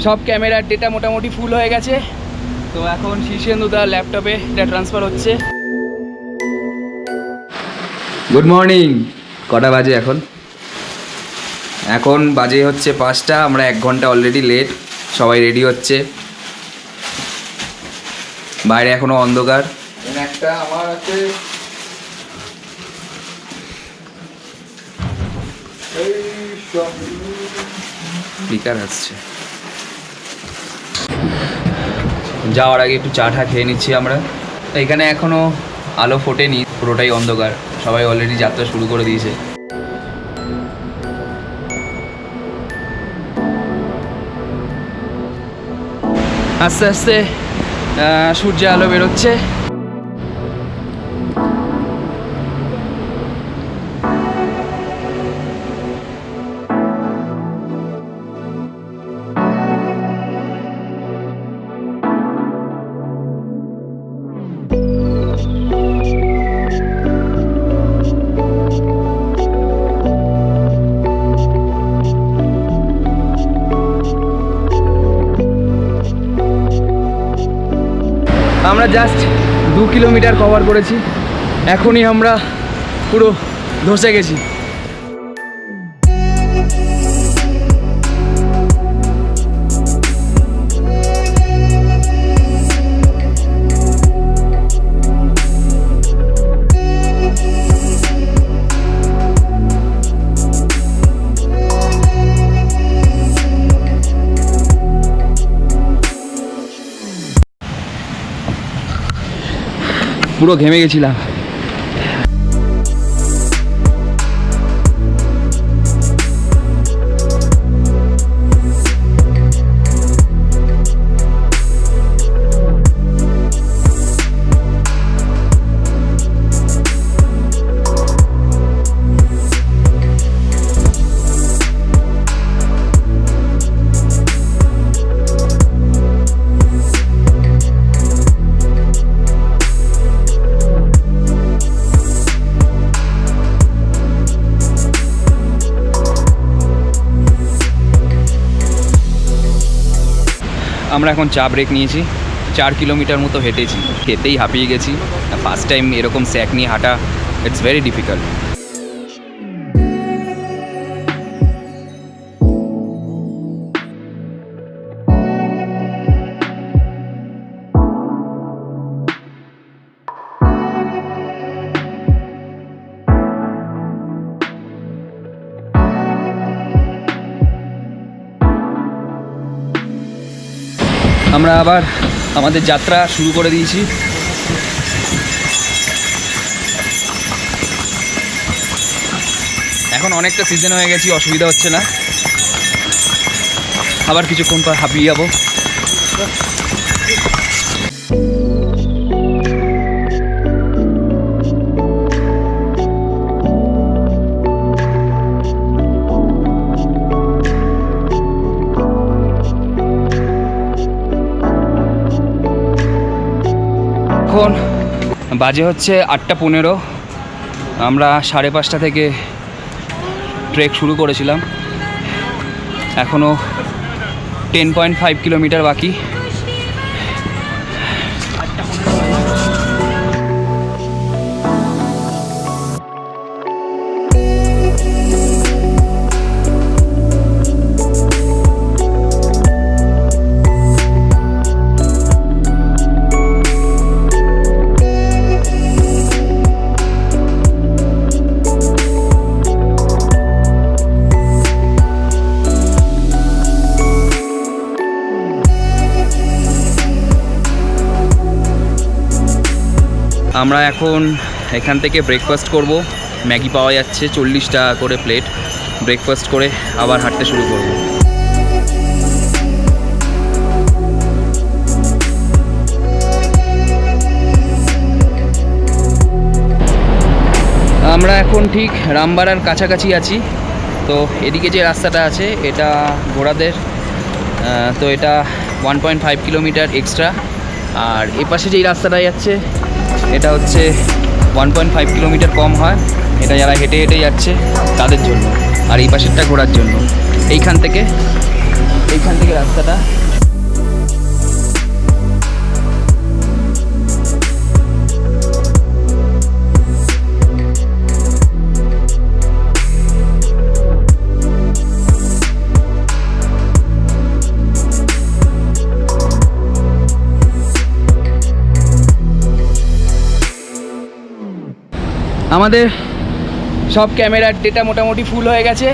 সব ক্যামেরার ডেটা মোটামুটি ফুল হয়ে গেছে। তো এখন শীর্ষেন্দুদার ল্যাপটপে এটা ট্রান্সফার হচ্ছে। Good morning. কটা বাজে এখন? এখন বাজে হচ্ছে 5টা। আমরা 1 ঘন্টা অলরেডি লেট। সবাই রেডি হচ্ছে। বাইরে এখনো অন্ধকার। একটা আমার আছে স্পিকার আসছে। যাওয়ার আগে একটু চা টা খেয়ে নিচ্ছি আমরা। এখানে এখনো আলো ফোটেনি, পুরোটাই অন্ধকার। সবাই অলরেডি যাত্রা শুরু করে দিয়েছে। আস্তে আস্তে সূর্যের আলো বেরোচ্ছে। আমরা জাস্ট 2 কিলোমিটার কভার করেছি। এখনই আমরা পুরো ধসে গেছি। পুরো ঘেমে গেছিলাম। আমরা এখন চা ব্রেক নিয়েছি। 4 কিলোমিটার মতো হেঁটেছি, খেতেই হাঁপিয়ে গেছি। ফার্স্ট টাইম এরকম স্যাক নিয়ে হাঁটা, ইটস ভেরি ডিফিকাল্ট। আমরা আবার আমাদের যাত্রা শুরু করে দিয়েছি। এখন অনেকটা সিজন হয়ে গেছি, অসুবিধা হচ্ছে না। আবার কিছুক্ষণ পর হাঁপিয়ে যাবো। এখন বাজে হচ্ছে 8:15। আমরা 5:30 থেকে ট্রেক শুরু করেছিলাম। এখনও 10.5 কিলোমিটার বাকি। আমরা এখন এখান থেকে ব্রেকফাস্ট করব। ম্যাগি পাওয়া যাচ্ছে 40 টাকা করে প্লেট। ব্রেকফাস্ট করে আবার হাঁটতে শুরু করব। আমরা এখন ঠিক রামবাড়ার কাছাকাছি আছি। তো এদিকে যে রাস্তাটা আছে এটা ঘোড়াদের, তো এটা 1.5 কিলোমিটার এক্সট্রা। আর এপাশে যেই রাস্তাটা যাচ্ছে এটা হচ্ছে 1.5 কিলোমিটার কম হয়। এটা যারা হেঁটে হেঁটে যাচ্ছে তাদের জন্য, আর এই পাশেরটা ঘোরার জন্য। এইখান থেকে এইখান থেকে রাস্তাটা। আমাদের সব ক্যামেরার ডেটা মোটামুটি ফুল হয়ে গেছে।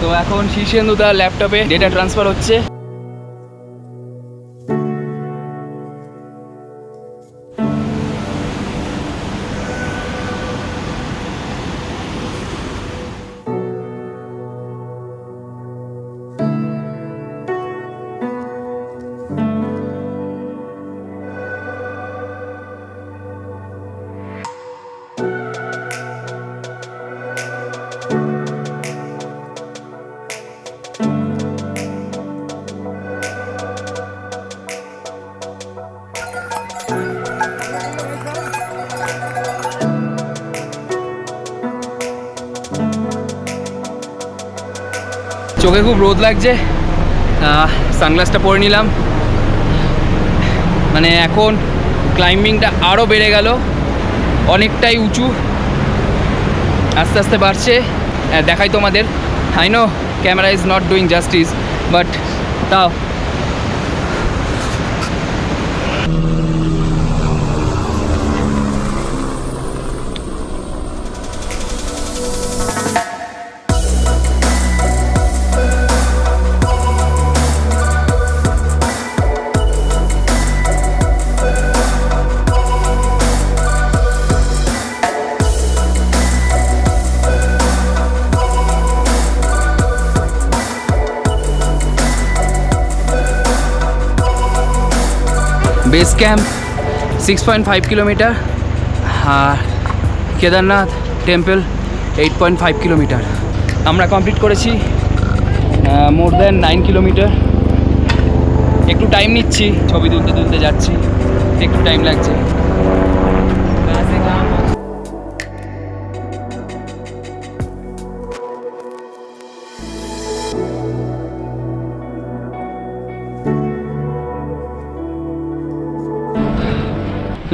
তো এখন শীর্ষেন্দুদার ল্যাপটপে ডেটা ট্রান্সফার হচ্ছে। চোখে খুব রোদ লাগছে, সানগ্লাসটা পরে নিলাম। মানে এখন ক্লাইম্বিংটা আরও বেড়ে গেল, অনেকটাই উঁচু, আস্তে আস্তে বাড়ছে। দেখাই তোমাদের। I know camera is not doing justice, but তাও বেস ক্যাম্প 6.5 কিলোমিটার, আর কেদারনাথ টেম্পল 8.5 কিলোমিটার। আমরা কমপ্লিট করেছি মোর দ্যান 9 কিলোমিটার। একটু টাইম নিচ্ছি, ছবি তুলতে তুলতে যাচ্ছি, একটু টাইম লাগছে।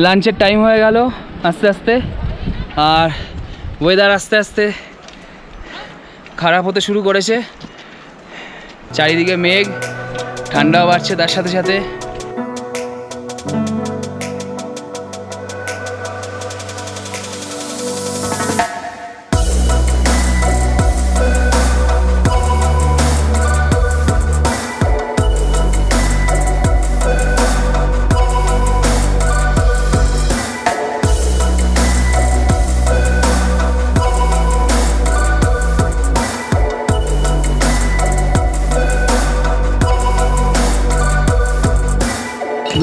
লাঞ্চের টাইম হয়ে গেল আস্তে আস্তে, আর ওয়েদার আস্তে আস্তে খারাপ হতে শুরু করেছে। চারিদিকে মেঘ, ঠান্ডাও বাড়ছে তার সাথে সাথে।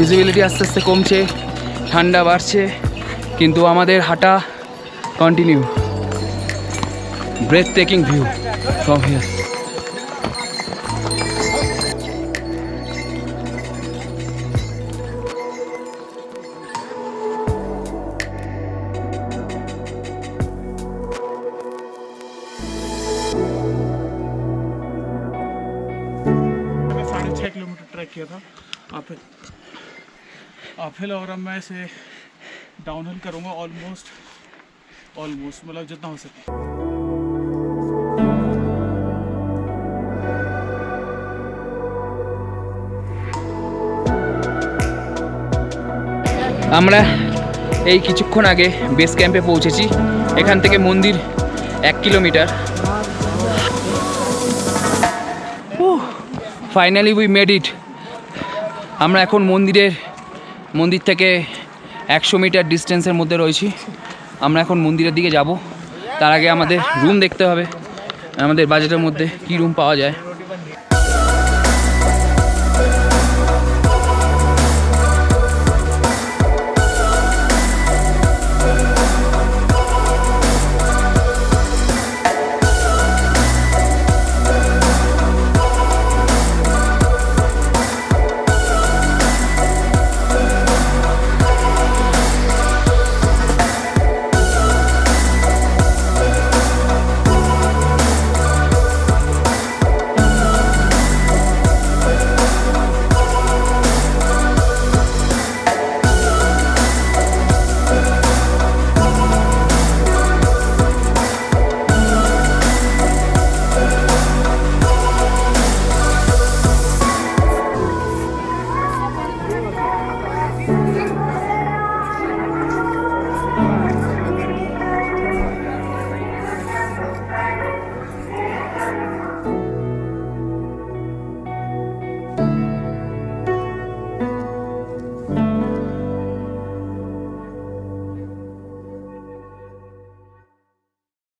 ভিজিবিলিটি আস্তে আস্তে কমছে, ঠান্ডা বাড়ছে, কিন্তু আমাদের হাঁটা continue. Breathtaking view from here. मैंने 6.5 किलोमीटर ट्रैक किया था अपहिल, और अब मैं इसे डाउनहिल करूँगा ऑलमोस्ट मतलब जितना हो सके। আমরা এই কিছুক্ষণ আগে বেস ক্যাম্পে পৌঁছেছি। এখান থেকে মন্দির 1 kilometre. Finally we made it. আমরা এখন মন্দির থেকে 100 মিটার ডিস্টেন্সের মধ্যে রয়েছি। আমরা এখন মন্দিরের দিকে যাব। তার আগে আমাদের রুম দেখতে হবে, আমাদের বাজেটের মধ্যে কী রুম পাওয়া যায়।